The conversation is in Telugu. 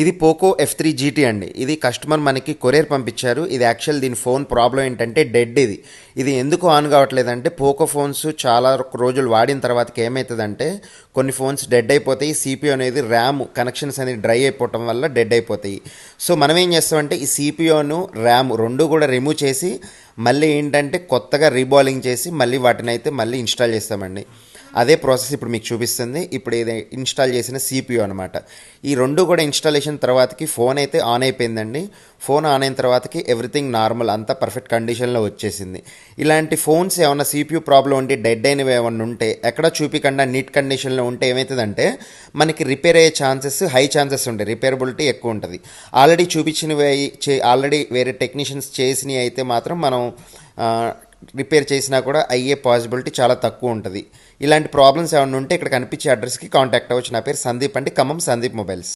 ఇది పోకో F3 GT అండి. ఇది కస్టమర్ మనకి కొరియర్ పంపించారు. ఇది యాక్చువల్ దీని ఫోన్ ప్రాబ్లం ఏంటంటే డెడ్ ఇది. ఇది ఎందుకు ఆన్ కావట్లేదంటే పోకో ఫోన్స్ చాలా రోజులు వాడిన తర్వాతకి ఏమవుతుందంటే కొన్ని ఫోన్స్ డెడ్ అయిపోతాయి. CPU అనేది ర్యామ్ కనెక్షన్స్ అనేది డ్రై అయిపోవటం వల్ల డెడ్ అయిపోతాయి. సో మనం ఏం చేస్తామంటే ఈ CPUను ర్యామ్ రెండు కూడా రిమూవ్ చేసి మళ్ళీ ఏంటంటే కొత్తగా రీబాలింగ్ చేసి మళ్ళీ వాటిని అయితే మళ్ళీ ఇన్స్టాల్ చేస్తామండి. అదే ప్రాసెస్ ఇప్పుడు మీకు చూపిస్తుంది. ఇప్పుడు ఇది ఇన్స్టాల్ చేసిన CPU అనమాట. ఈ రెండు కూడా ఇన్స్టాలేషన్ తర్వాతకి ఫోన్ అయితే ఆన్ అయిపోయిందండి. ఫోన్ ఆన్ అయిన తర్వాతకి ఎవ్రీథింగ్ నార్మల్ అంతా పర్ఫెక్ట్ కండిషన్లో వచ్చేసింది. ఇలాంటి ఫోన్స్ ఏమన్నా CPU ప్రాబ్లం ఉండి డెడ్ అయినవి ఏమన్నా ఉంటే ఎక్కడ చూపికుండా నీట్ కండిషన్లో ఉంటే ఏమవుతుందంటే మనకి రిపేర్ అయ్యే ఛాన్సెస్ హై ఛాన్సెస్ ఉంటాయి, రిపేరబిలిటీ ఎక్కువ ఉంటుంది. ఆల్రెడీ చూపించినవి ఆల్రెడీ వేరే టెక్నీషియన్స్ చేసినవి అయితే మాత్రం మనం రిపేర్ చేసినా కూడా అయ్యే పాసిబిలిటీ చాలా తక్కువ ఉంటుంది. ఇలాంటి ప్రాబ్లమ్స్ ఏమైనా ఉంటే ఇక్కడ కనిపించే అడ్రస్కి కాంటాక్ట్ అవ్వచ్చు. నా పేరు సందీప్ అండి, ఖమ్మం సందీప్ మొబైల్స్.